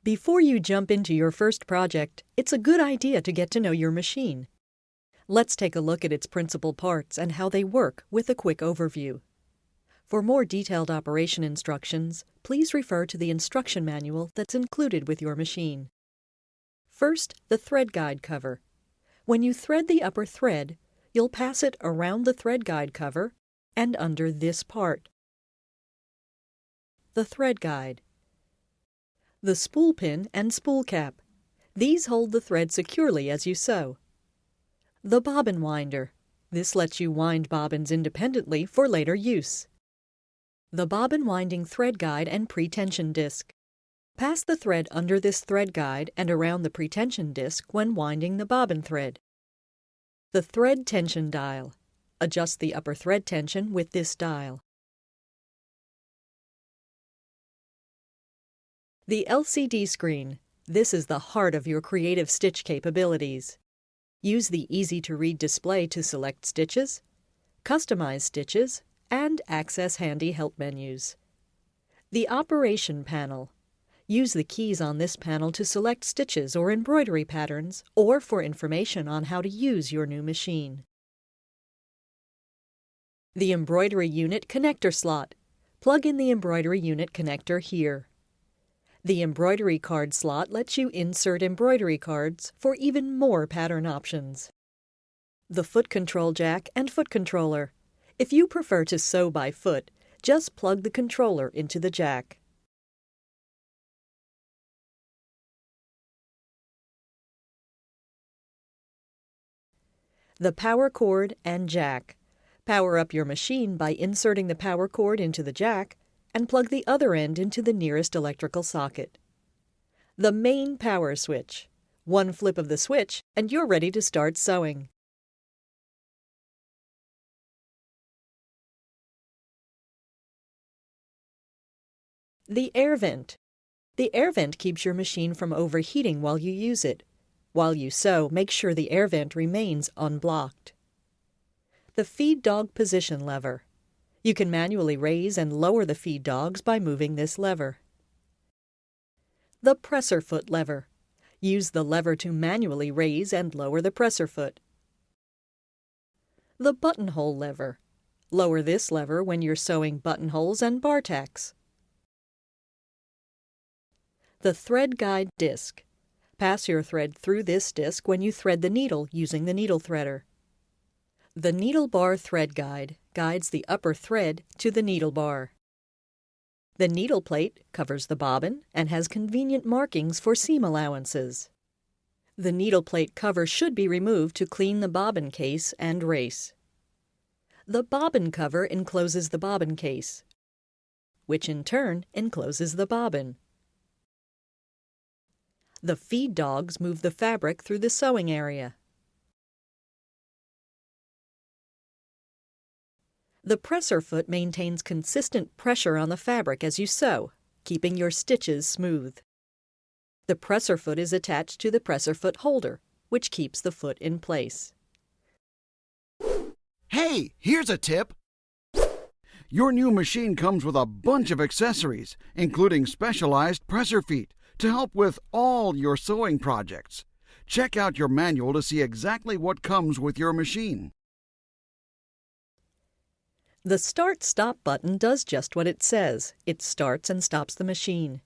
Before you jump into your first project, it's a good idea to get to know your machine. Let's take a look at its principal parts and how they work with a quick overview. For more detailed operation instructions, please refer to the instruction manual that's included with your machine. First, the thread guide cover. When you thread the upper thread, you'll pass it around the thread guide cover and under this part. The thread guide. The spool pin and spool cap. These hold the thread securely as you sew. The bobbin winder. This lets you wind bobbins independently for later use. The bobbin winding thread guide and pre-tension disc. Pass the thread under this thread guide and around the pre-tension disc when winding the bobbin thread. The thread tension dial. Adjust the upper thread tension with this dial. The LCD screen. This is the heart of your creative stitch capabilities. Use the easy-to-read display to select stitches, customize stitches, and access handy help menus. The operation panel. Use the keys on this panel to select stitches or embroidery patterns, or for information on how to use your new machine. The embroidery unit connector slot. Plug in the embroidery unit connector here. The embroidery card slot lets you insert embroidery cards for even more pattern options. The foot control jack and foot controller. If you prefer to sew by foot, just plug the controller into the jack. The power cord and jack. Power up your machine by inserting the power cord into the jack and plug the other end into the nearest electrical socket. The main power switch. One flip of the switch and you're ready to start sewing. The air vent. The air vent keeps your machine from overheating while you use it. While you sew, make sure the air vent remains unblocked. The feed dog position lever. You can manually raise and lower the feed dogs by moving this lever. The presser foot lever. Use the lever to manually raise and lower the presser foot. The buttonhole lever. Lower this lever when you're sewing buttonholes and bar tacks. The thread guide disc. Pass your thread through this disc when you thread the needle using the needle threader. The needle bar thread guide guides the upper thread to the needle bar. The needle plate covers the bobbin and has convenient markings for seam allowances. The needle plate cover should be removed to clean the bobbin case and race. The bobbin cover encloses the bobbin case, which in turn encloses the bobbin. The feed dogs move the fabric through the sewing area. The presser foot maintains consistent pressure on the fabric as you sew, keeping your stitches smooth. The presser foot is attached to the presser foot holder, which keeps the foot in place. Hey, here's a tip. Your new machine comes with a bunch of accessories, including specialized presser feet, to help with all your sewing projects. Check out your manual to see exactly what comes with your machine. The Start-Stop button does just what it says. It starts and stops the machine.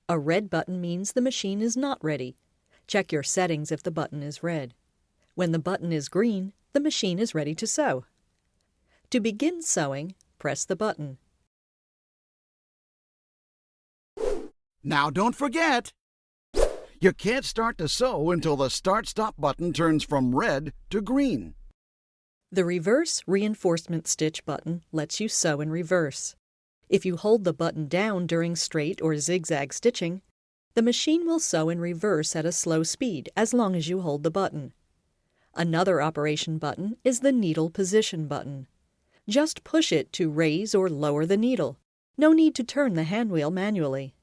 A red button means the machine is not ready. Check your settings if the button is red. When the button is green, the machine is ready to sew. To begin sewing, press the button. Now don't forget, you can't start to sew until the Start-Stop button turns from red to green. The reverse reinforcement stitch button lets you sew in reverse. If you hold the button down during straight or zigzag stitching, the machine will sew in reverse at a slow speed as long as you hold the button. Another operation button is the needle position button. Just push it to raise or lower the needle. No need to turn the handwheel manually.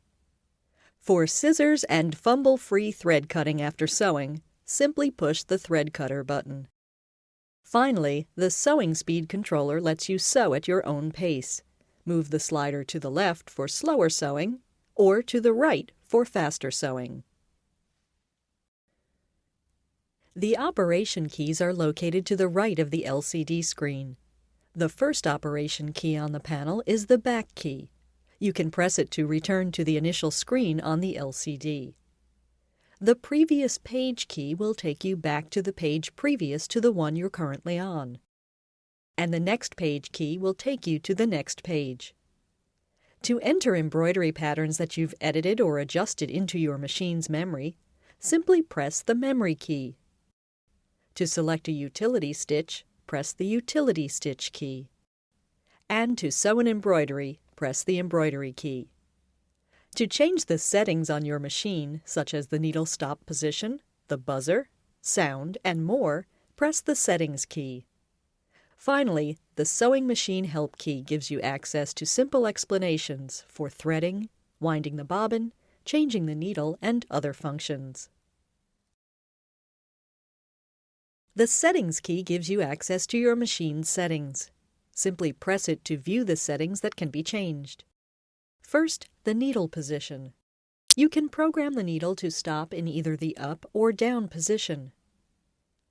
For scissors and fumble-free thread cutting after sewing, simply push the thread cutter button. Finally, the sewing speed controller lets you sew at your own pace. Move the slider to the left for slower sewing, or to the right for faster sewing. The operation keys are located to the right of the LCD screen. The first operation key on the panel is the back key. You can press it to return to the initial screen on the LCD. The previous page key will take you back to the page previous to the one you're currently on. And the next page key will take you to the next page. To enter embroidery patterns that you've edited or adjusted into your machine's memory, simply press the memory key. To select a utility stitch, press the utility stitch key. And to sew an embroidery, press the embroidery key. To change the settings on your machine, such as the needle stop position, the buzzer, sound, and more, press the settings key. Finally, the Sewing Machine Help key gives you access to simple explanations for threading, winding the bobbin, changing the needle, and other functions. The Settings key gives you access to your machine's settings. Simply press it to view the settings that can be changed. First, the needle position. You can program the needle to stop in either the up or down position.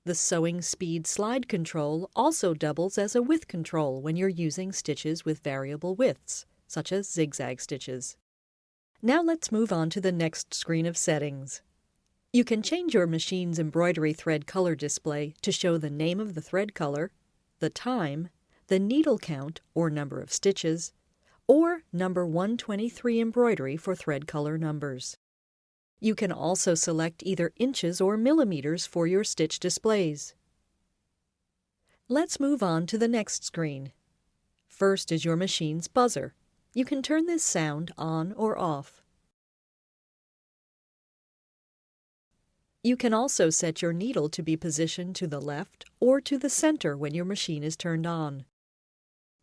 The sewing speed slide control also doubles as a width control when you're using stitches with variable widths, such as zigzag stitches. Now let's move on to the next screen of settings. You can change your machine's embroidery thread color display to show the name of the thread color, the time, the needle count or number of stitches, or number 123 embroidery for thread color numbers. You can also select either inches or millimeters for your stitch displays. Let's move on to the next screen. First is your machine's buzzer. You can turn this sound on or off. You can also set your needle to be positioned to the left or to the center when your machine is turned on.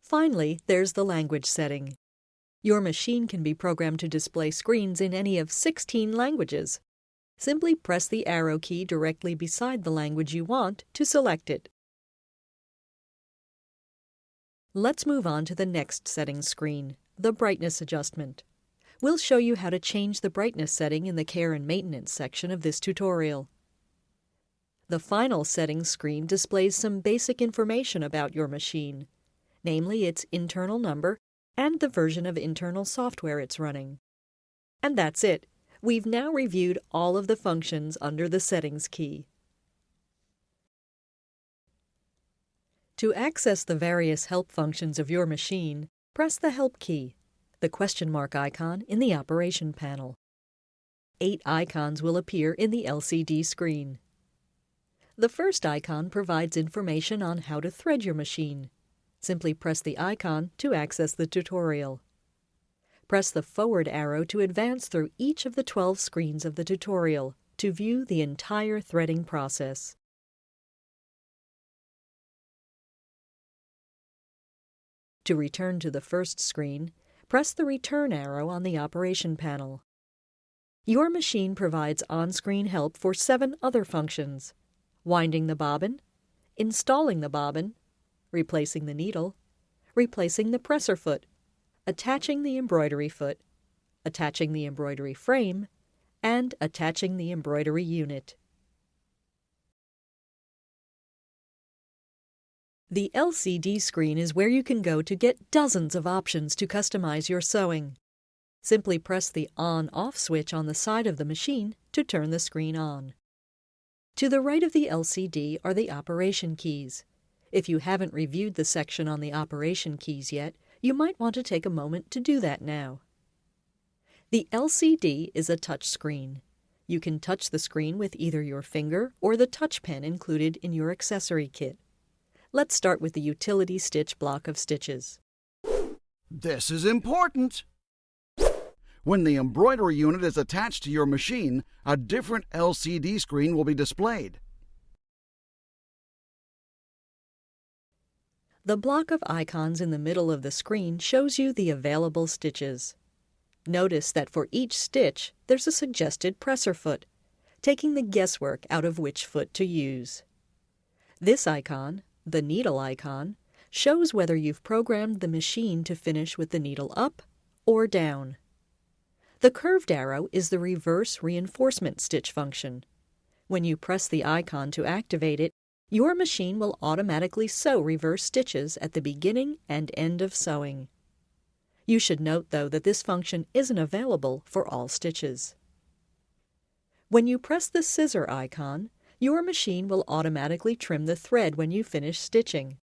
Finally, there's the language setting. Your machine can be programmed to display screens in any of 16 languages. Simply press the arrow key directly beside the language you want to select it. Let's move on to the next settings screen, the brightness adjustment. We'll show you how to change the brightness setting in the Care and Maintenance section of this tutorial. The final settings screen displays some basic information about your machine, namely its internal number and the version of internal software it's running. And that's it. We've now reviewed all of the functions under the settings key. To access the various help functions of your machine, press the Help key, the question mark icon in the operation panel. 8 icons will appear in the LCD screen. The first icon provides information on how to thread your machine. Simply press the icon to access the tutorial. Press the forward arrow to advance through each of the 12 screens of the tutorial to view the entire threading process. To return to the first screen, press the return arrow on the operation panel. Your machine provides on-screen help for 7 other functions: winding the bobbin, installing the bobbin, replacing the needle, replacing the presser foot, attaching the embroidery foot, attaching the embroidery frame, and attaching the embroidery unit. The LCD screen is where you can go to get dozens of options to customize your sewing. Simply press the on-off switch on the side of the machine to turn the screen on. To the right of the LCD are the operation keys. If you haven't reviewed the section on the operation keys yet, you might want to take a moment to do that now. The LCD is a touch screen. You can touch the screen with either your finger or the touch pen included in your accessory kit. Let's start with the utility stitch block of stitches. This is important! When the embroidery unit is attached to your machine, a different LCD screen will be displayed. The block of icons in the middle of the screen shows you the available stitches. Notice that for each stitch, there's a suggested presser foot, taking the guesswork out of which foot to use. This icon, the needle icon, shows whether you've programmed the machine to finish with the needle up or down. The curved arrow is the reverse reinforcement stitch function. When you press the icon to activate it, your machine will automatically sew reverse stitches at the beginning and end of sewing. You should note, though, that this function isn't available for all stitches. When you press the scissor icon, your machine will automatically trim the thread when you finish stitching.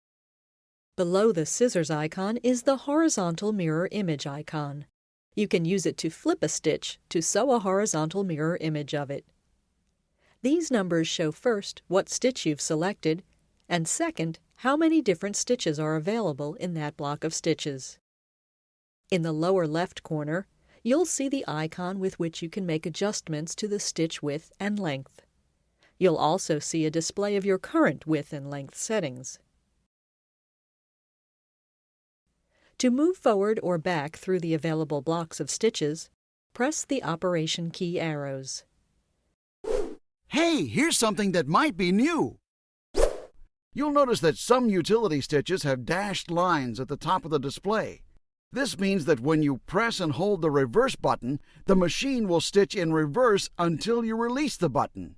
Below the scissors icon is the horizontal mirror image icon. You can use it to flip a stitch to sew a horizontal mirror image of it. These numbers show first what stitch you've selected, and second, how many different stitches are available in that block of stitches. In the lower left corner, you'll see the icon with which you can make adjustments to the stitch width and length. You'll also see a display of your current width and length settings. To move forward or back through the available blocks of stitches, press the operation key arrows. Hey, here's something that might be new. You'll notice that some utility stitches have dashed lines at the top of the display. This means that when you press and hold the reverse button, the machine will stitch in reverse until you release the button.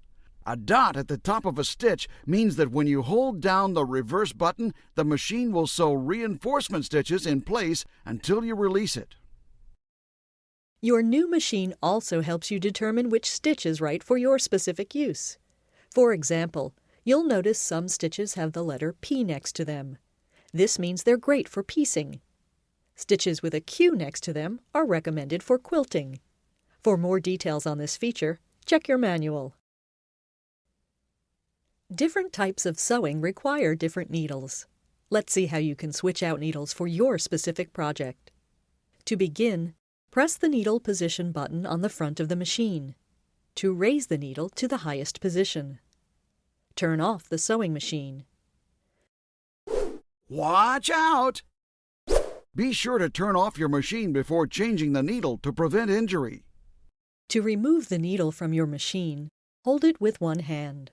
A dot at the top of a stitch means that when you hold down the reverse button, the machine will sew reinforcement stitches in place until you release it. Your new machine also helps you determine which stitch is right for your specific use. For example, you'll notice some stitches have the letter P next to them. This means they're great for piecing. Stitches with a Q next to them are recommended for quilting. For more details on this feature, check your manual. Different types of sewing require different needles. Let's see how you can switch out needles for your specific project. To begin, press the needle position button on the front of the machine to raise the needle to the highest position. Turn off the sewing machine. Watch out! Be sure to turn off your machine before changing the needle to prevent injury. To remove the needle from your machine, hold it with one hand.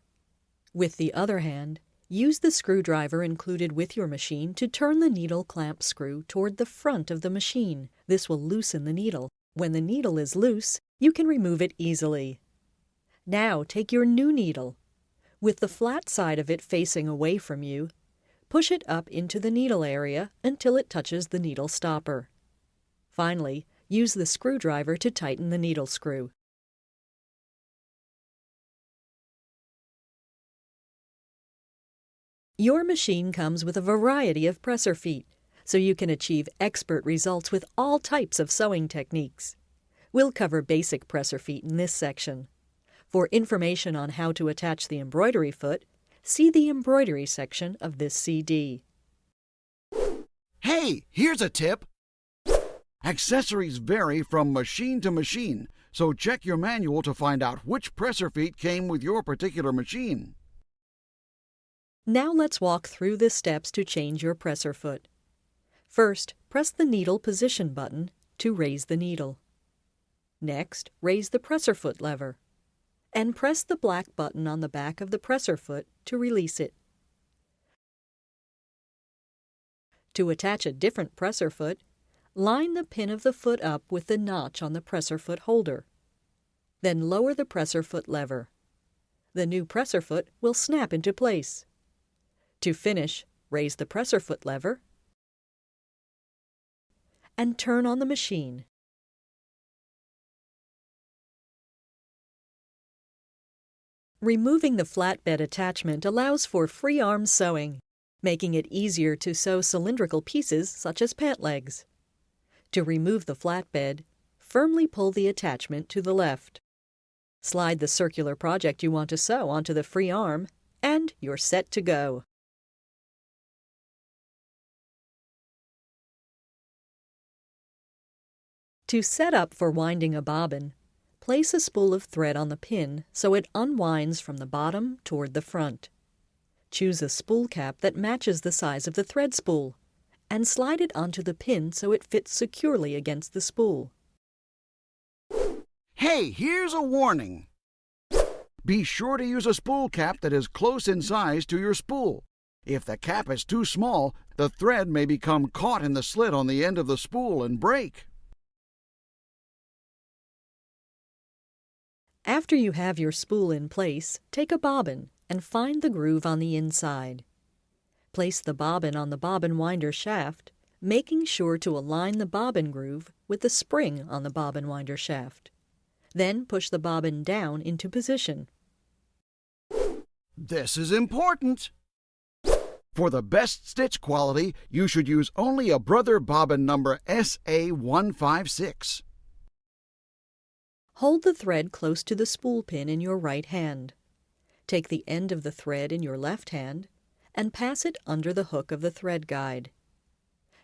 With the other hand, use the screwdriver included with your machine to turn the needle clamp screw toward the front of the machine. This will loosen the needle. When the needle is loose, you can remove it easily. Now take your new needle. With the flat side of it facing away from you, push it up into the needle area until it touches the needle stopper. Finally, use the screwdriver to tighten the needle screw. Your machine comes with a variety of presser feet, so you can achieve expert results with all types of sewing techniques. We'll cover basic presser feet in this section. For information on how to attach the embroidery foot, see the embroidery section of this CD. Hey, here's a tip. Accessories vary from machine to machine, so check your manual to find out which presser feet came with your particular machine. Now let's walk through the steps to change your presser foot. First, press the needle position button to raise the needle. Next, raise the presser foot lever, and press the black button on the back of the presser foot to release it. To attach a different presser foot, line the pin of the foot up with the notch on the presser foot holder. Then lower the presser foot lever. The new presser foot will snap into place. To finish, raise the presser foot lever and turn on the machine. Removing the flatbed attachment allows for free arm sewing, making it easier to sew cylindrical pieces such as pant legs. To remove the flatbed, firmly pull the attachment to the left. Slide the circular project you want to sew onto the free arm, and you're set to go. To set up for winding a bobbin, place a spool of thread on the pin so it unwinds from the bottom toward the front. Choose a spool cap that matches the size of the thread spool, and slide it onto the pin so it fits securely against the spool. Hey, here's a warning. Be sure to use a spool cap that is close in size to your spool. If the cap is too small, the thread may become caught in the slit on the end of the spool and break. After you have your spool in place, take a bobbin and find the groove on the inside. Place the bobbin on the bobbin winder shaft, making sure to align the bobbin groove with the spring on the bobbin winder shaft. Then push the bobbin down into position. This is important. For the best stitch quality, you should use only a brother bobbin number SA156. Hold the thread close to the spool pin in your right hand. Take the end of the thread in your left hand and pass it under the hook of the thread guide.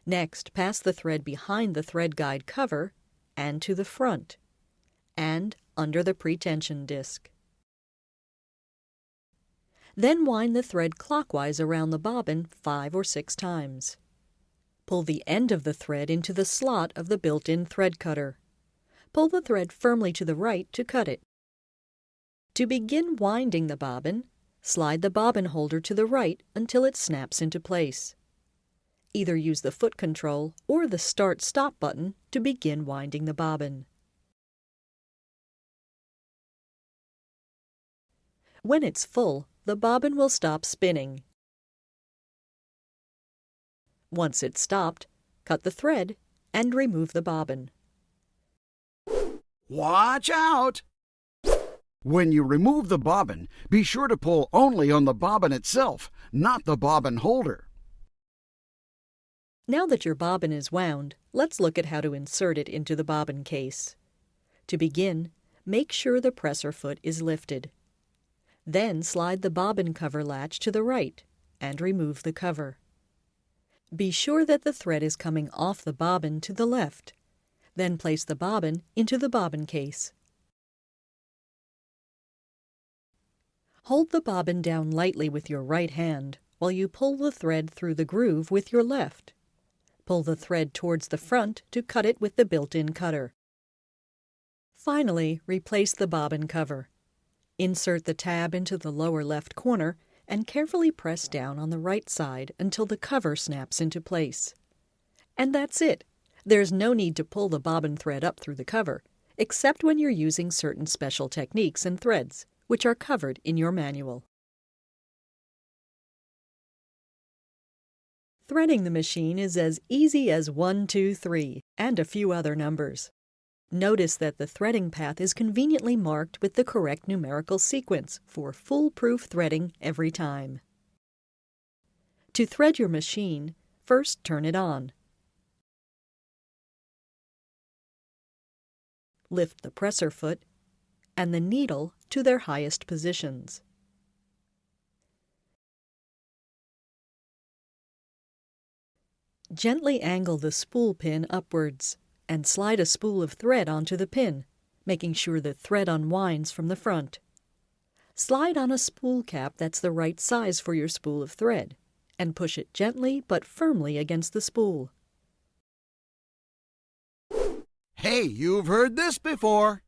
Next, pass the thread behind the thread guide cover and to the front, and under the pretension disc. Then wind the thread clockwise around the bobbin 5 or 6 times. Pull the end of the thread into the slot of the built-in thread cutter. Pull the thread firmly to the right to cut it. To begin winding the bobbin, slide the bobbin holder to the right until it snaps into place. Either use the foot control or the Start-Stop button to begin winding the bobbin. When it's full, the bobbin will stop spinning. Once it's stopped, cut the thread and remove the bobbin. Watch out! When you remove the bobbin, be sure to pull only on the bobbin itself, not the bobbin holder. Now that your bobbin is wound, let's look at how to insert it into the bobbin case. To begin, make sure the presser foot is lifted. Then slide the bobbin cover latch to the right and remove the cover. Be sure that the thread is coming off the bobbin to the left. Then place the bobbin into the bobbin case. Hold the bobbin down lightly with your right hand while you pull the thread through the groove with your left. Pull the thread towards the front to cut it with the built-in cutter. Finally, replace the bobbin cover. Insert the tab into the lower left corner and carefully press down on the right side until the cover snaps into place. And that's it. There's no need to pull the bobbin thread up through the cover, except when you're using certain special techniques and threads, which are covered in your manual. Threading the machine is as easy as 1, 2, 3, and a few other numbers. Notice that the threading path is conveniently marked with the correct numerical sequence for foolproof threading every time. To thread your machine, first turn it on. Lift the presser foot and the needle to their highest positions. Gently angle the spool pin upwards and slide a spool of thread onto the pin, making sure the thread unwinds from the front. Slide on a spool cap that's the right size for your spool of thread, and push it gently but firmly against the spool. Hey, you've heard this before.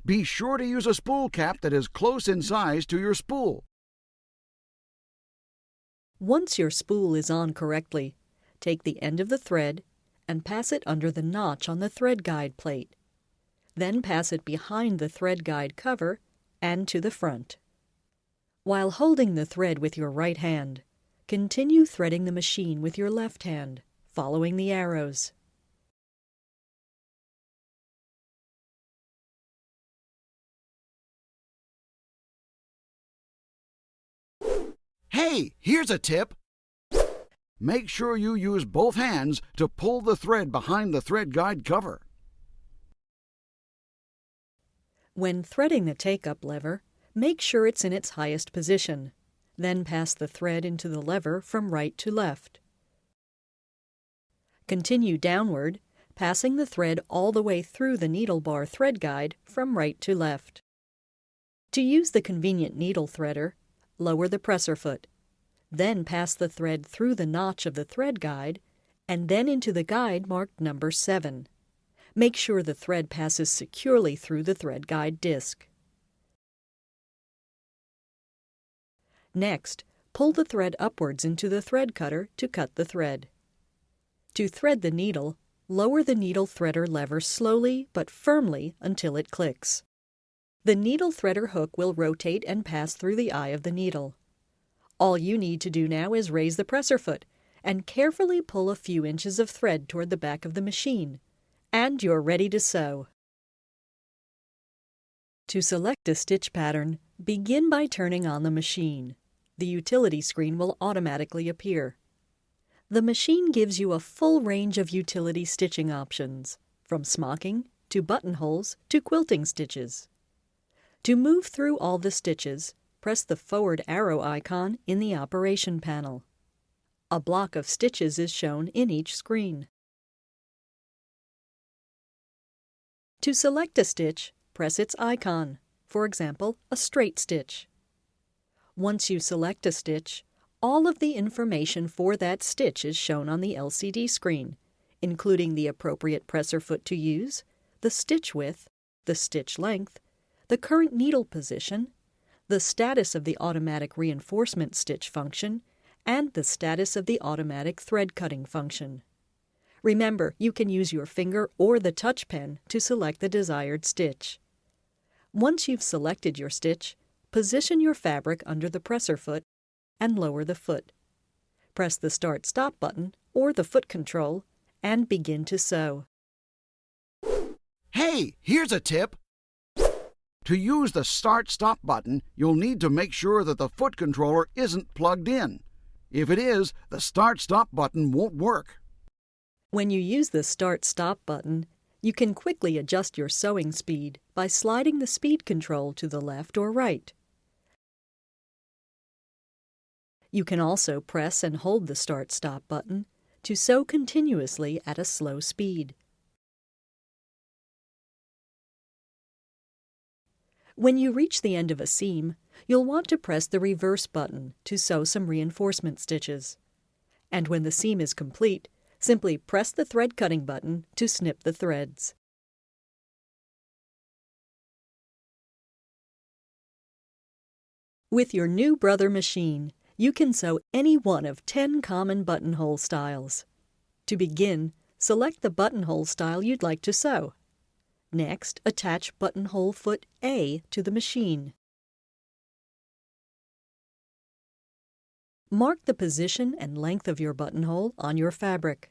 Be sure to use a spool cap that is close in size to your spool. Once your spool is on correctly, take the end of the thread and pass it under the notch on the thread guide plate. Then pass it behind the thread guide cover and to the front. While holding the thread with your right hand, continue threading the machine with your left hand, following the arrows. Hey, here's a tip. Make sure you use both hands to pull the thread behind the thread guide cover. When threading the take-up lever, make sure it's in its highest position. Then pass the thread into the lever from right to left. Continue downward, passing the thread all the way through the needle bar thread guide from right to left. To use the convenient needle threader, lower the presser foot. Then pass the thread through the notch of the thread guide and then into the guide marked number 7. Make sure the thread passes securely through the thread guide disc. Next, pull the thread upwards into the thread cutter to cut the thread. To thread the needle, lower the needle threader lever slowly but firmly until it clicks. The needle threader hook will rotate and pass through the eye of the needle. All you need to do now is raise the presser foot and carefully pull a few inches of thread toward the back of the machine, and you're ready to sew. To select a stitch pattern, begin by turning on the machine. The utility screen will automatically appear. The machine gives you a full range of utility stitching options, from smocking to buttonholes to quilting stitches. To move through all the stitches, press the forward arrow icon in the operation panel. A block of stitches is shown in each screen. To select a stitch, press its icon, for example, a straight stitch. Once you select a stitch, all of the information for that stitch is shown on the LCD screen, including the appropriate presser foot to use, the stitch width, the stitch length, the current needle position, the status of the automatic reinforcement stitch function, and the status of the automatic thread cutting function. Remember, you can use your finger or the touch pen to select the desired stitch. Once you've selected your stitch, position your fabric under the presser foot and lower the foot. Press the Start-Stop button or the foot control and begin to sew. Hey, here's a tip. To use the Start-Stop button, you'll need to make sure that the foot controller isn't plugged in. If it is, the Start-Stop button won't work. When you use the Start-Stop button, you can quickly adjust your sewing speed by sliding the speed control to the left or right. You can also press and hold the Start-Stop button to sew continuously at a slow speed. When you reach the end of a seam, you'll want to press the reverse button to sew some reinforcement stitches. And when the seam is complete, simply press the thread cutting button to snip the threads. With your new Brother machine, you can sew any one of 10 common buttonhole styles. To begin, select the buttonhole style you'd like to sew. Next, attach buttonhole foot A to the machine. Mark the position and length of your buttonhole on your fabric.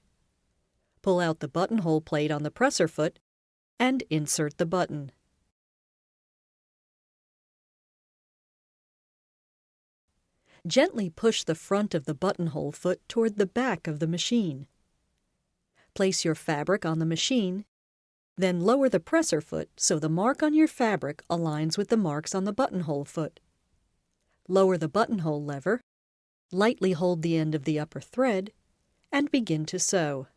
Pull out the buttonhole plate on the presser foot and insert the button. Gently push the front of the buttonhole foot toward the back of the machine. Place your fabric on the machine, then lower the presser foot so the mark on your fabric aligns with the marks on the buttonhole foot. Lower the buttonhole lever, lightly hold the end of the upper thread, and begin to sew.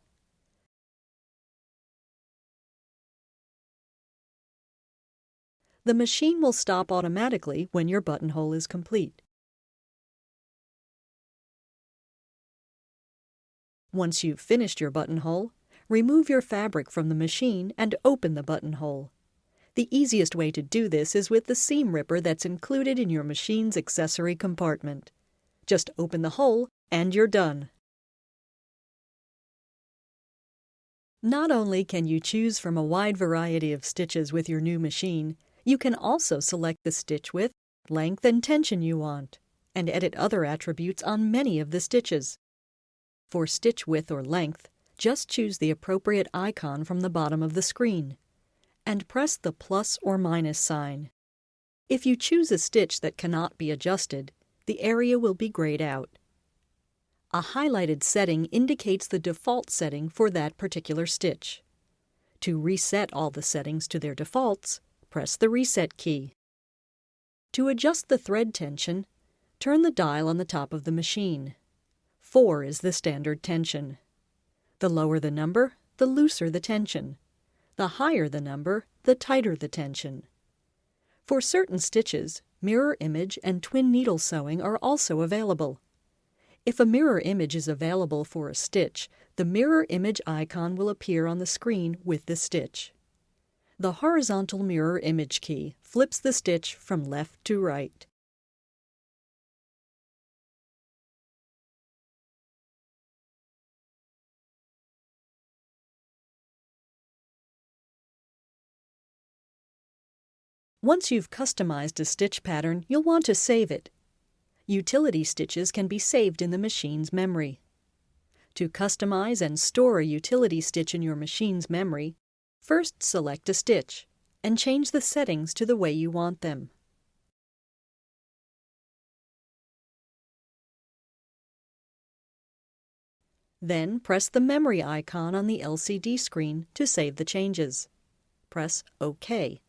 The machine will stop automatically when your buttonhole is complete. Once you've finished your buttonhole, remove your fabric from the machine and open the buttonhole. The easiest way to do this is with the seam ripper that's included in your machine's accessory compartment. Just open the hole and you're done. Not only can you choose from a wide variety of stitches with your new machine, you can also select the stitch width, length, and tension you want, and edit other attributes on many of the stitches. For stitch width or length, just choose the appropriate icon from the bottom of the screen, and press the plus or minus sign. If you choose a stitch that cannot be adjusted, the area will be grayed out. A highlighted setting indicates the default setting for that particular stitch. To reset all the settings to their defaults, press the Reset key. To adjust the thread tension, turn the dial on the top of the machine. 4 is the standard tension. The lower the number, the looser the tension. The higher the number, the tighter the tension. For certain stitches, mirror image and twin needle sewing are also available. If a mirror image is available for a stitch, the mirror image icon will appear on the screen with the stitch. The horizontal mirror image key flips the stitch from left to right. Once you've customized a stitch pattern, you'll want to save it. Utility stitches can be saved in the machine's memory. To customize and store a utility stitch in your machine's memory, first select a stitch and change the settings to the way you want them. Then press the memory icon on the LCD screen to save the changes. Press OK.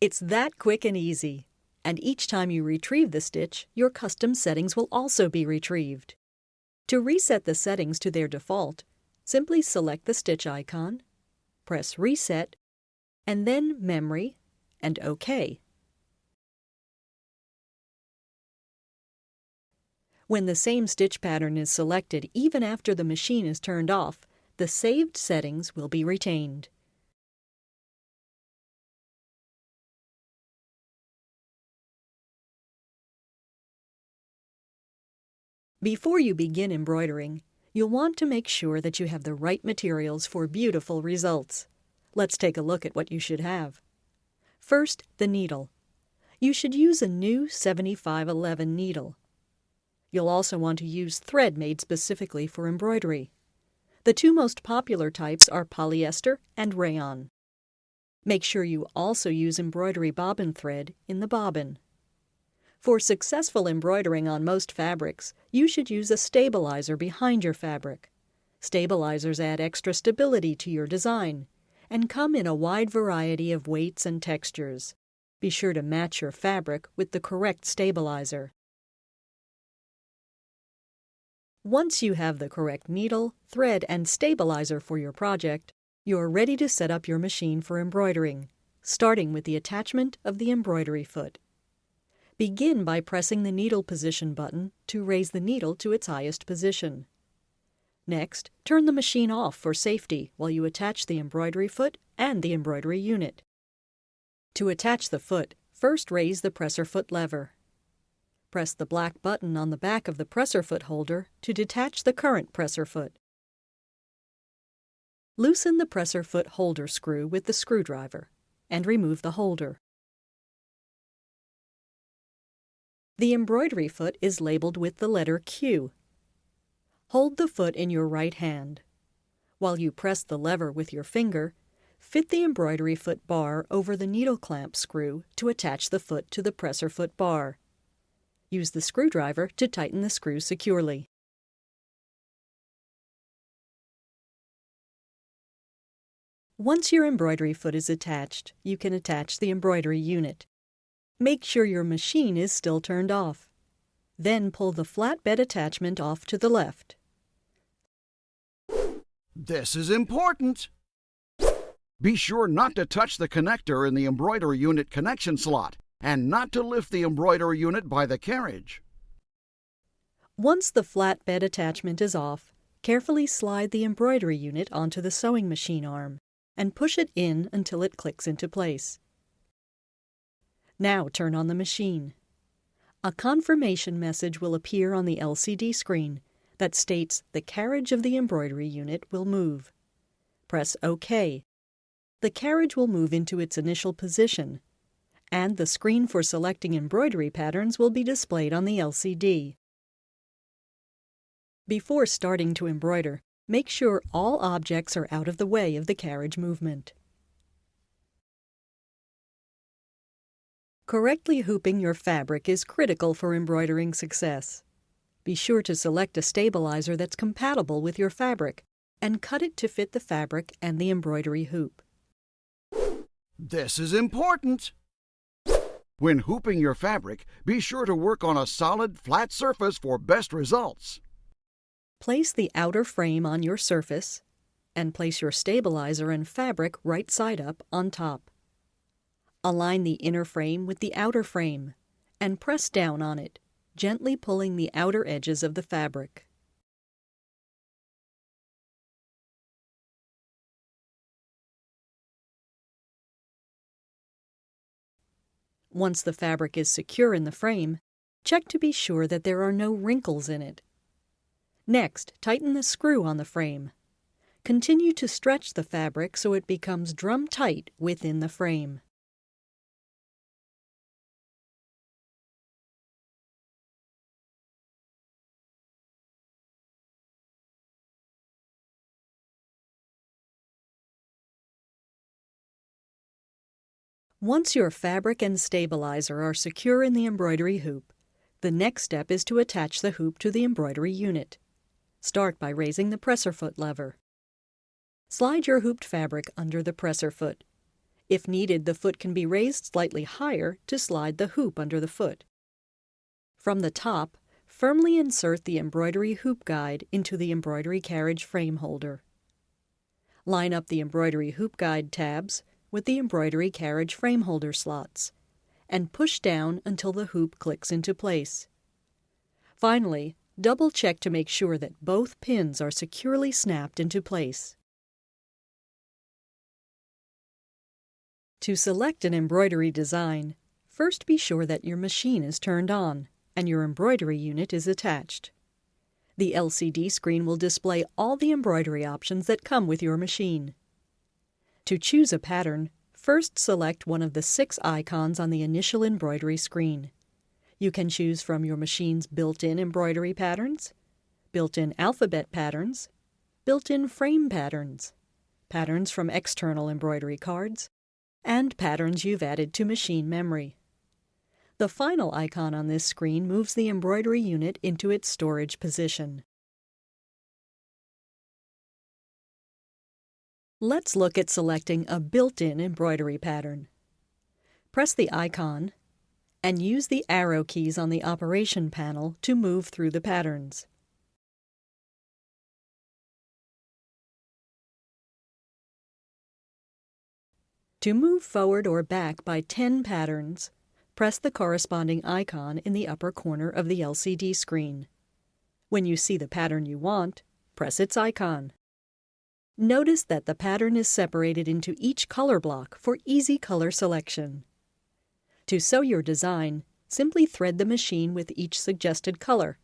It's that quick and easy, and each time you retrieve the stitch, your custom settings will also be retrieved. To reset the settings to their default, simply select the stitch icon, press Reset, and then Memory and OK. When the same stitch pattern is selected even after the machine is turned off, the saved settings will be retained. Before you begin embroidering, you'll want to make sure that you have the right materials for beautiful results. Let's take a look at what you should have. First, the needle. You should use a new 7511 needle. You'll also want to use thread made specifically for embroidery. The two most popular types are polyester and rayon. Make sure you also use embroidery bobbin thread in the bobbin. For successful embroidering on most fabrics, you should use a stabilizer behind your fabric. Stabilizers add extra stability to your design and come in a wide variety of weights and textures. Be sure to match your fabric with the correct stabilizer. Once you have the correct needle, thread, and stabilizer for your project, you're ready to set up your machine for embroidering, starting with the attachment of the embroidery foot. Begin by pressing the needle position button to raise the needle to its highest position. Next, turn the machine off for safety while you attach the embroidery foot and the embroidery unit. To attach the foot, first raise the presser foot lever. Press the black button on the back of the presser foot holder to detach the current presser foot. Loosen the presser foot holder screw with the screwdriver and remove the holder. The embroidery foot is labeled with the letter Q. Hold the foot in your right hand. While you press the lever with your finger, fit the embroidery foot bar over the needle clamp screw to attach the foot to the presser foot bar. Use the screwdriver to tighten the screw securely. Once your embroidery foot is attached, you can attach the embroidery unit. Make sure your machine is still turned off. Then pull the flatbed attachment off to the left. This is important. Be sure not to touch the connector in the embroidery unit connection slot and not to lift the embroidery unit by the carriage. Once the flatbed attachment is off, carefully slide the embroidery unit onto the sewing machine arm and push it in until it clicks into place. Now turn on the machine. A confirmation message will appear on the LCD screen that states the carriage of the embroidery unit will move. Press OK. The carriage will move into its initial position, and the screen for selecting embroidery patterns will be displayed on the LCD. Before starting to embroider, make sure all objects are out of the way of the carriage movement. Correctly hooping your fabric is critical for embroidering success. Be sure to select a stabilizer that's compatible with your fabric and cut it to fit the fabric and the embroidery hoop. This is important. When hooping your fabric, be sure to work on a solid, flat surface for best results. Place the outer frame on your surface and place your stabilizer and fabric right side up on top. Align the inner frame with the outer frame and press down on it, gently pulling the outer edges of the fabric. Once the fabric is secure in the frame, check to be sure that there are no wrinkles in it. Next, tighten the screw on the frame. Continue to stretch the fabric so it becomes drum tight within the frame. Once your fabric and stabilizer are secure in the embroidery hoop, the next step is to attach the hoop to the embroidery unit. Start by raising the presser foot lever. Slide your hooped fabric under the presser foot. If needed, the foot can be raised slightly higher to slide the hoop under the foot. From the top, firmly insert the embroidery hoop guide into the embroidery carriage frame holder. Line up the embroidery hoop guide tabs with the embroidery carriage frame holder slots, and push down until the hoop clicks into place. Finally, double-check to make sure that both pins are securely snapped into place. To select an embroidery design, first be sure that your machine is turned on and your embroidery unit is attached. The LCD screen will display all the embroidery options that come with your machine. To choose a pattern, first select one of the 6 icons on the initial embroidery screen. You can choose from your machine's built-in embroidery patterns, built-in alphabet patterns, built-in frame patterns, patterns from external embroidery cards, and patterns you've added to machine memory. The final icon on this screen moves the embroidery unit into its storage position. Let's look at selecting a built-in embroidery pattern. Press the icon and use the arrow keys on the operation panel to move through the patterns. To move forward or back by 10 patterns, press the corresponding icon in the upper corner of the LCD screen. When you see the pattern you want, press its icon. Notice that the pattern is separated into each color block for easy color selection. To sew your design, simply thread the machine with each suggested color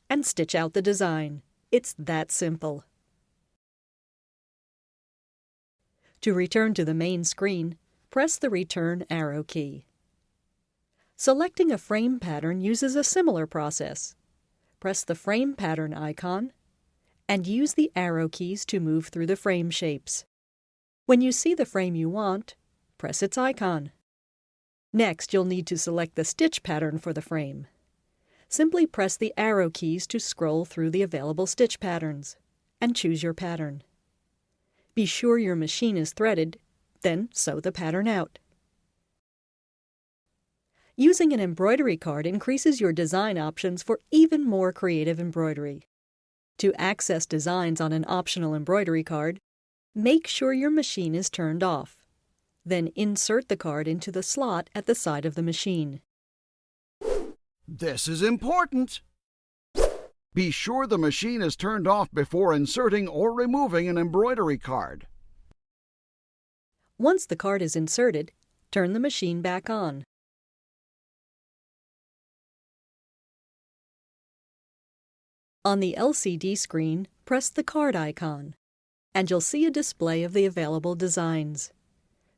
and stitch out the design. It's that simple. To return to the main screen, press the return arrow key. Selecting a frame pattern uses a similar process. Press the frame pattern icon and use the arrow keys to move through the frame shapes. When you see the frame you want, press its icon. Next, you'll need to select the stitch pattern for the frame. Simply press the arrow keys to scroll through the available stitch patterns and choose your pattern. Be sure your machine is threaded, then sew the pattern out. Using an embroidery card increases your design options for even more creative embroidery. To access designs on an optional embroidery card, make sure your machine is turned off. Then insert the card into the slot at the side of the machine. This is important! Be sure the machine is turned off before inserting or removing an embroidery card. Once the card is inserted, turn the machine back on. On the LCD screen, press the card icon, and you'll see a display of the available designs.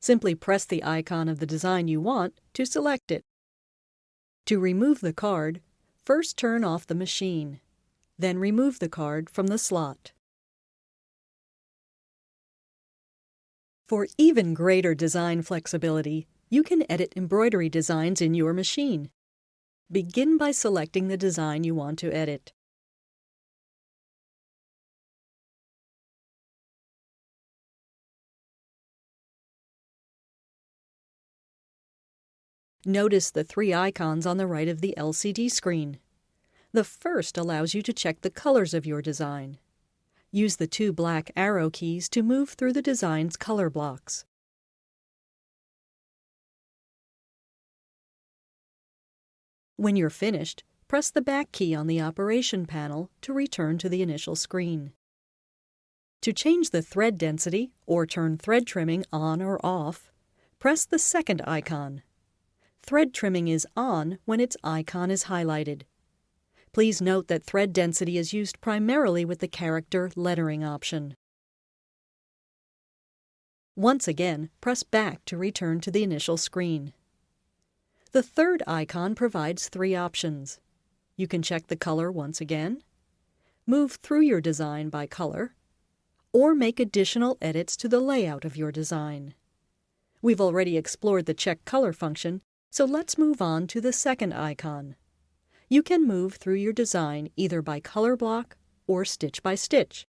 Simply press the icon of the design you want to select it. To remove the card, first turn off the machine, then remove the card from the slot. For even greater design flexibility, you can edit embroidery designs in your machine. Begin by selecting the design you want to edit. Notice the 3 icons on the right of the LCD screen. The first allows you to check the colors of your design. Use the 2 black arrow keys to move through the design's color blocks. When you're finished, press the back key on the operation panel to return to the initial screen. To change the thread density or turn thread trimming on or off, press the second icon. Thread trimming is on when its icon is highlighted. Please note that thread density is used primarily with the character lettering option. Once again, press back to return to the initial screen. The third icon provides 3 options. You can check the color once again, move through your design by color, or make additional edits to the layout of your design. We've already explored the check color function, so let's move on to the second icon. You can move through your design either by color block or stitch by stitch,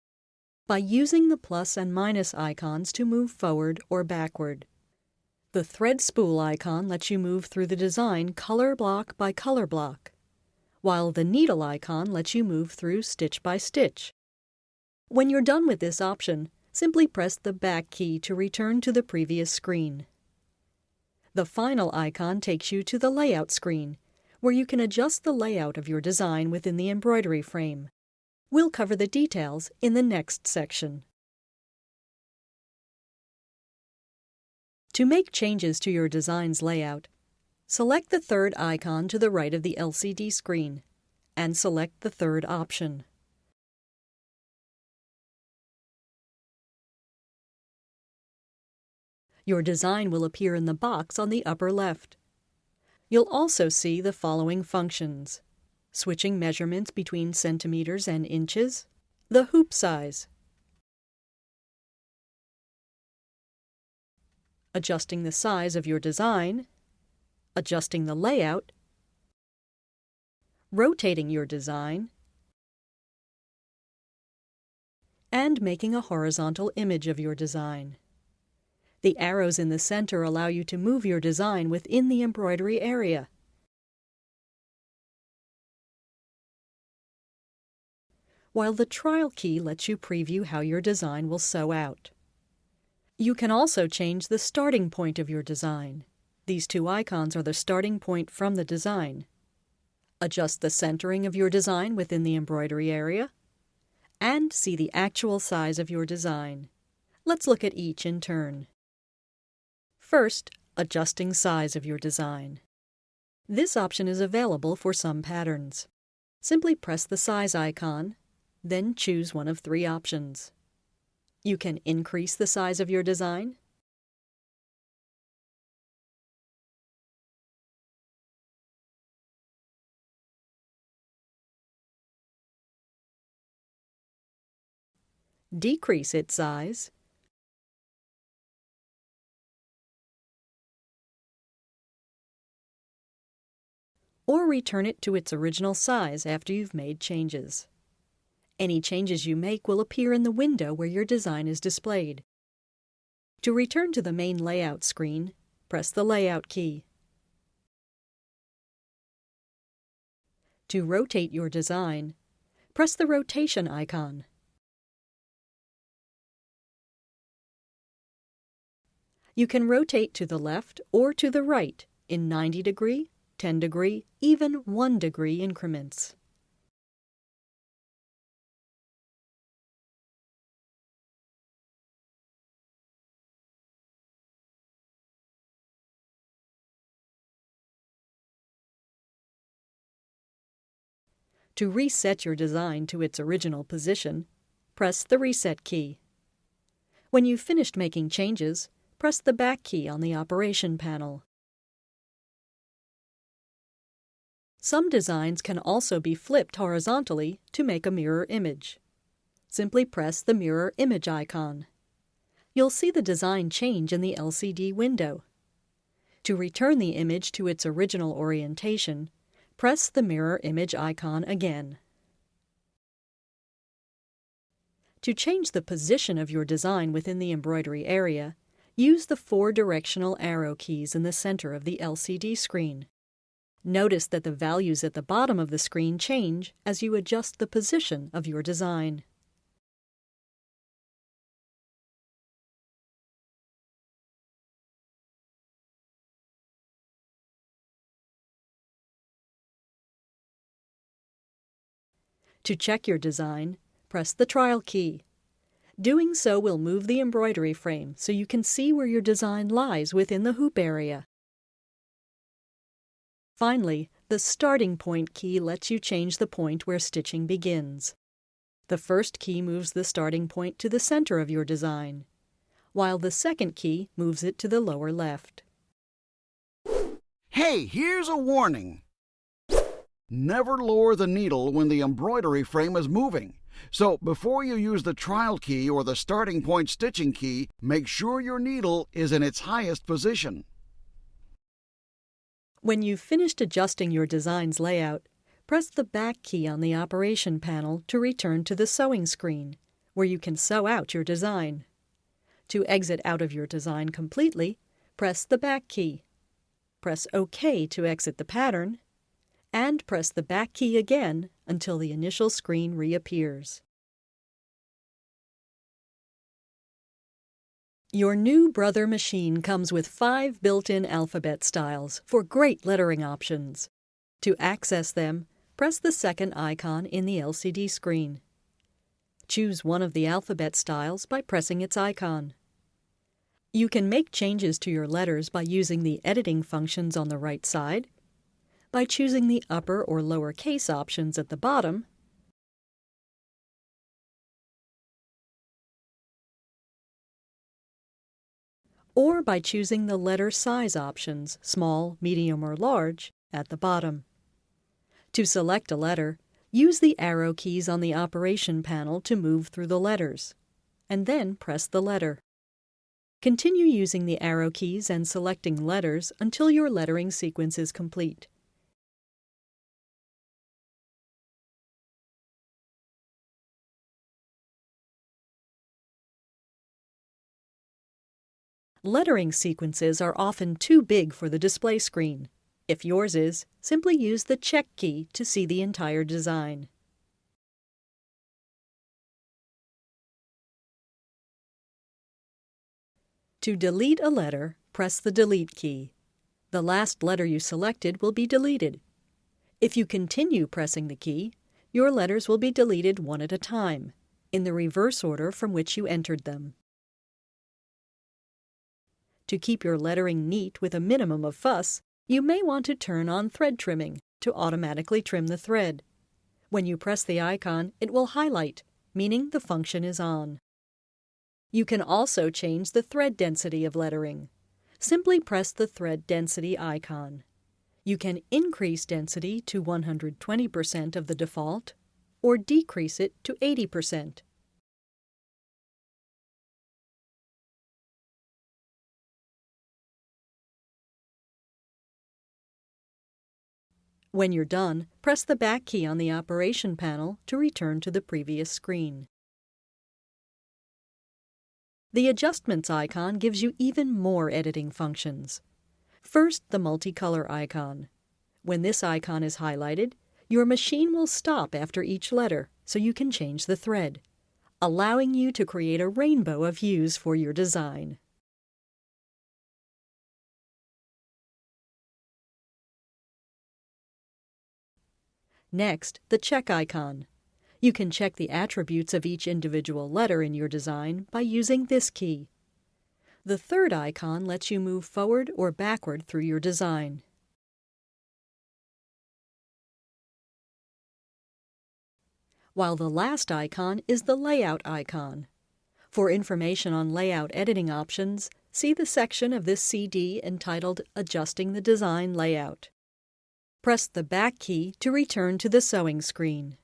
by using the plus and minus icons to move forward or backward. The thread spool icon lets you move through the design color block by color block, while the needle icon lets you move through stitch by stitch. When you're done with this option, simply press the back key to return to the previous screen. The final icon takes you to the layout screen, where you can adjust the layout of your design within the embroidery frame. We'll cover the details in the next section. To make changes to your design's layout, select the third icon to the right of the LCD screen and select the third option. Your design will appear in the box on the upper left. You'll also see the following functions: switching measurements between centimeters and inches, the hoop size, adjusting the size of your design, adjusting the layout, rotating your design, and making a horizontal image of your design. The arrows in the center allow you to move your design within the embroidery area. While the trial key lets you preview how your design will sew out. You can also change the starting point of your design. These two icons are the starting point from the design. Adjust the centering of your design within the embroidery area, and see the actual size of your design. Let's look at each in turn. First, adjusting size of your design. This option is available for some patterns. Simply press the size icon, then choose one of three options. You can increase the size of your design, decrease its size, or return it to its original size after you've made changes. Any changes you make will appear in the window where your design is displayed. To return to the main layout screen, press the Layout key. To rotate your design, press the rotation icon. You can rotate to the left or to the right in 90-degree, 10-degree, even 1-degree increments. To reset your design to its original position, press the Reset key. When you've finished making changes, press the back key on the operation panel. Some designs can also be flipped horizontally to make a mirror image. Simply press the mirror image icon. You'll see the design change in the LCD window. To return the image to its original orientation, press the mirror image icon again. To change the position of your design within the embroidery area, use the 4 directional arrow keys in the center of the LCD screen. Notice that the values at the bottom of the screen change as you adjust the position of your design. To check your design, press the Trial key. Doing so will move the embroidery frame so you can see where your design lies within the hoop area. Finally, the Starting Point key lets you change the point where stitching begins. The first key moves the starting point to the center of your design, while the second key moves it to the lower left. Hey, here's a warning. Never lower the needle when the embroidery frame is moving. So before you use the trial key or the starting point stitching key, make sure your needle is in its highest position. When you've finished adjusting your design's layout, press the back key on the operation panel to return to the sewing screen, where you can sew out your design. To exit out of your design completely, press the back key. Press OK to exit the pattern, and press the back key again until the initial screen reappears. Your new Brother machine comes with 5 built-in alphabet styles for great lettering options. To access them, press the second icon in the LCD screen. Choose one of the alphabet styles by pressing its icon. You can make changes to your letters by using the editing functions on the right side, by choosing the upper or lower case options at the bottom, or by choosing the letter size options, small, medium, or large, at the bottom. To select a letter, use the arrow keys on the operation panel to move through the letters, and then press the letter. Continue using the arrow keys and selecting letters until your lettering sequence is complete. Lettering sequences are often too big for the display screen. If yours is, simply use the check key to see the entire design. To delete a letter, press the Delete key. The last letter you selected will be deleted. If you continue pressing the key, your letters will be deleted one at a time, in the reverse order from which you entered them. To keep your lettering neat with a minimum of fuss, you may want to turn on thread trimming to automatically trim the thread. When you press the icon, it will highlight, meaning the function is on. You can also change the thread density of lettering. Simply press the thread density icon. You can increase density to 120% of the default, or decrease it to 80%. When you're done, press the back key on the operation panel to return to the previous screen. The Adjustments icon gives you even more editing functions. First, the multicolor icon. When this icon is highlighted, your machine will stop after each letter so you can change the thread, allowing you to create a rainbow of hues for your design. Next, the check icon. You can check the attributes of each individual letter in your design by using this key. The third icon lets you move forward or backward through your design. While the last icon is the Layout icon. For information on layout editing options, see the section of this CD entitled Adjusting the Design Layout. Press the back key to return to the sewing screen.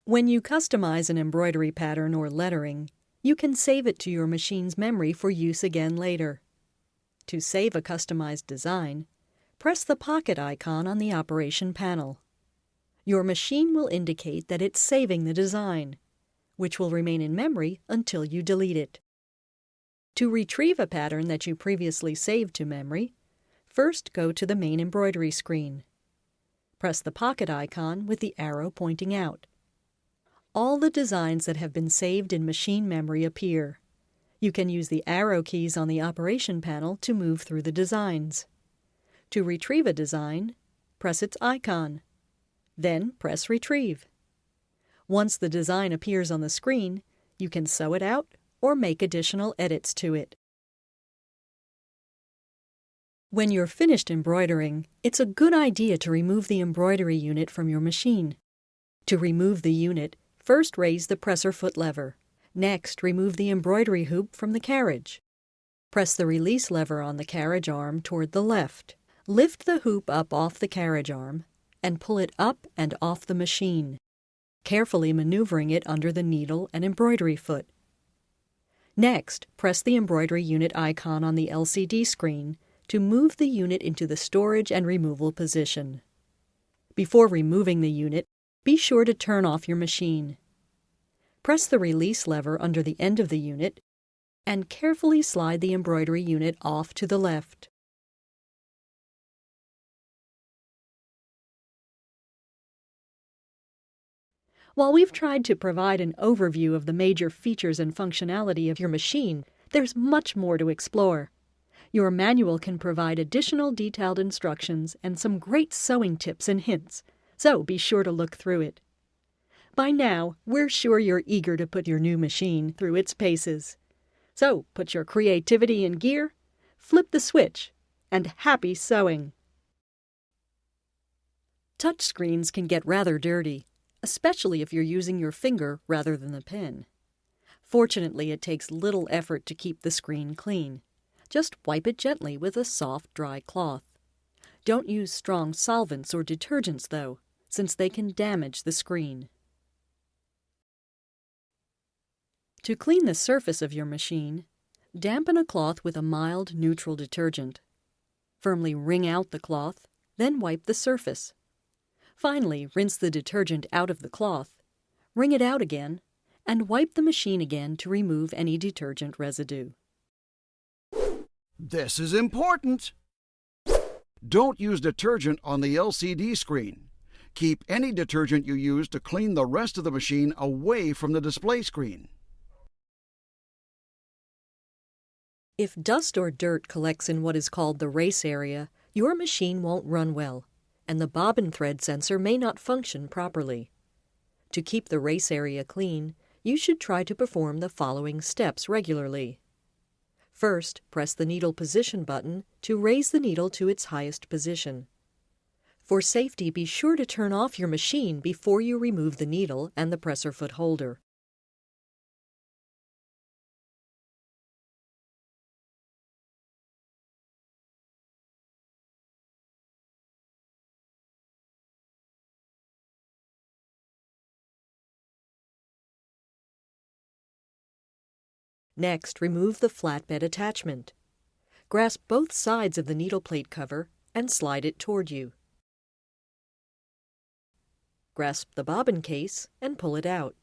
When you customize an embroidery pattern or lettering, you can save it to your machine's memory for use again later. To save a customized design, press the pocket icon on the operation panel. Your machine will indicate that it's saving the design, which will remain in memory until you delete it. To retrieve a pattern that you previously saved to memory, first go to the main embroidery screen. Press the pocket icon with the arrow pointing out. All the designs that have been saved in machine memory appear. You can use the arrow keys on the operation panel to move through the designs. To retrieve a design, press its icon. Then press Retrieve. Once the design appears on the screen, you can sew it out or make additional edits to it. When you're finished embroidering, it's a good idea to remove the embroidery unit from your machine. To remove the unit, first raise the presser foot lever. Next, remove the embroidery hoop from the carriage. Press the release lever on the carriage arm toward the left. Lift the hoop up off the carriage arm, and pull it up and off the machine, carefully maneuvering it under the needle and embroidery foot. Next, press the embroidery unit icon on the LCD screen to move the unit into the storage and removal position. Before removing the unit, be sure to turn off your machine. Press the release lever under the end of the unit and carefully slide the embroidery unit off to the left. While we've tried to provide an overview of the major features and functionality of your machine, there's much more to explore. Your manual can provide additional detailed instructions and some great sewing tips and hints, so be sure to look through it. By now, we're sure you're eager to put your new machine through its paces. So put your creativity in gear, flip the switch, and happy sewing! Touchscreens can get rather dirty, especially if you're using your finger rather than the pen. Fortunately, it takes little effort to keep the screen clean. Just wipe it gently with a soft, dry cloth. Don't use strong solvents or detergents, though, since they can damage the screen. To clean the surface of your machine, dampen a cloth with a mild neutral detergent. Firmly wring out the cloth, then wipe the surface. Finally, rinse the detergent out of the cloth, wring it out again, and wipe the machine again to remove any detergent residue. This is important! Don't use detergent on the LCD screen. Keep any detergent you use to clean the rest of the machine away from the display screen. If dust or dirt collects in what is called the race area, your machine won't run well, and the bobbin thread sensor may not function properly. To keep the race area clean, you should try to perform the following steps regularly. First, press the needle position button to raise the needle to its highest position. For safety, be sure to turn off your machine before you remove the needle and the presser foot holder. Next, remove the flatbed attachment. Grasp both sides of the needle plate cover and slide it toward you. Grasp the bobbin case and pull it out.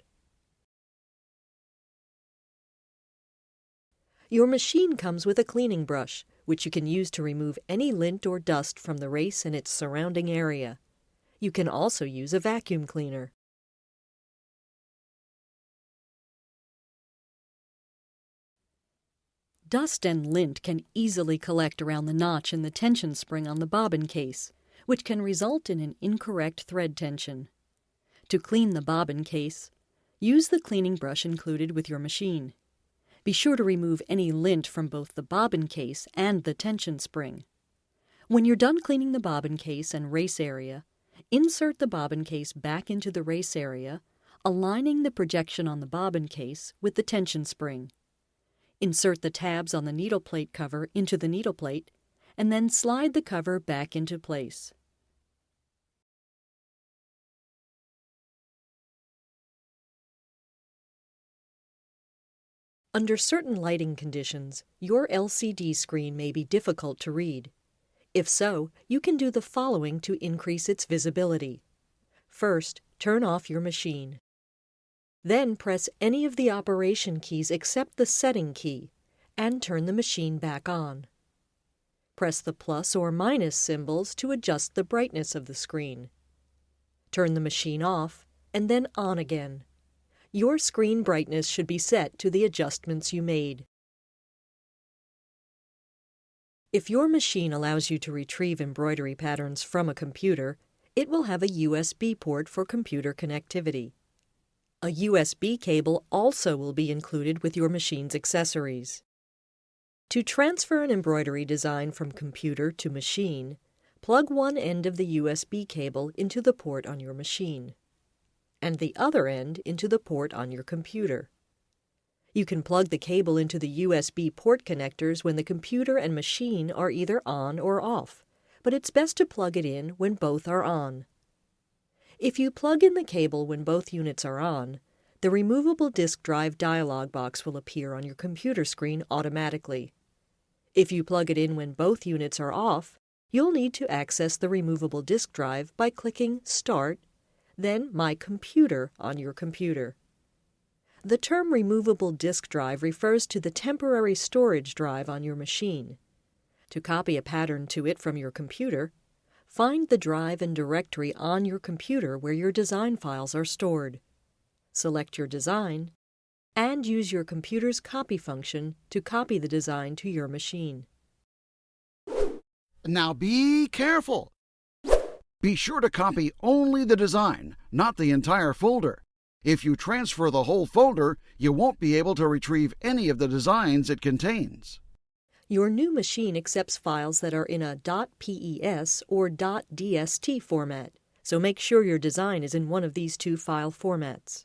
Your machine comes with a cleaning brush, which you can use to remove any lint or dust from the race and its surrounding area. You can also use a vacuum cleaner. Dust and lint can easily collect around the notch in the tension spring on the bobbin case, which can result in an incorrect thread tension. To clean the bobbin case, use the cleaning brush included with your machine. Be sure to remove any lint from both the bobbin case and the tension spring. When you're done cleaning the bobbin case and race area, insert the bobbin case back into the race area, aligning the projection on the bobbin case with the tension spring. Insert the tabs on the needle plate cover into the needle plate, and then slide the cover back into place. Under certain lighting conditions, your LCD screen may be difficult to read. If so, you can do the following to increase its visibility. First, turn off your machine. Then press any of the operation keys except the setting key and turn the machine back on. Press the plus or minus symbols to adjust the brightness of the screen. Turn the machine off and then on again. Your screen brightness should be set to the adjustments you made. If your machine allows you to retrieve embroidery patterns from a computer, it will have a USB port for computer connectivity. A USB cable also will be included with your machine's accessories. To transfer an embroidery design from computer to machine, plug one end of the USB cable into the port on your machine, and the other end into the port on your computer. You can plug the cable into the USB port connectors when the computer and machine are either on or off, but it's best to plug it in when both are on. If you plug in the cable when both units are on, the removable disk drive dialog box will appear on your computer screen automatically. If you plug it in when both units are off, you'll need to access the removable disk drive by clicking Start, then My Computer on your computer. The term removable disk drive refers to the temporary storage drive on your machine. To copy a pattern to it from your computer, find the drive and directory on your computer where your design files are stored. Select your design, and use your computer's copy function to copy the design to your machine. Now be careful. Be sure to copy only the design, not the entire folder. If you transfer the whole folder, you won't be able to retrieve any of the designs it contains. Your new machine accepts files that are in a .pes or .dst format, so make sure your design is in one of these two file formats.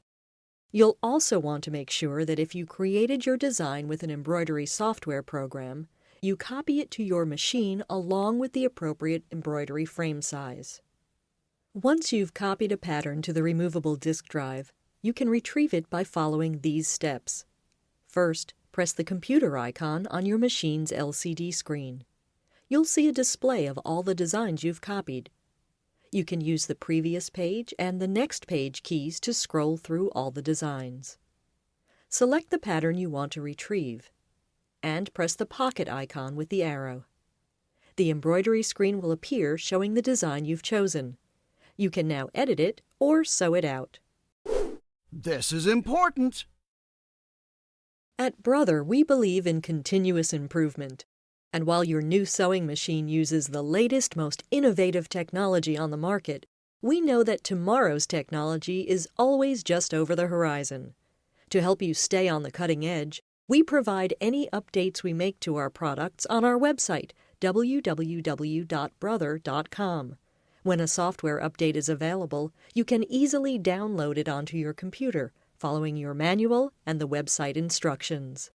You'll also want to make sure that if you created your design with an embroidery software program, you copy it to your machine along with the appropriate embroidery frame size. Once you've copied a pattern to the removable disk drive, you can retrieve it by following these steps. First, press the computer icon on your machine's LCD screen. You'll see a display of all the designs you've copied. You can use the previous page and the next page keys to scroll through all the designs. Select the pattern you want to retrieve, and press the pocket icon with the arrow. The embroidery screen will appear showing the design you've chosen. You can now edit it or sew it out. This is important. At Brother, we believe in continuous improvement. And while your new sewing machine uses the latest, most innovative technology on the market, we know that tomorrow's technology is always just over the horizon. To help you stay on the cutting edge, we provide any updates we make to our products on our website, www.brother.com. When a software update is available, you can easily download it onto your computer, following your manual and the website instructions.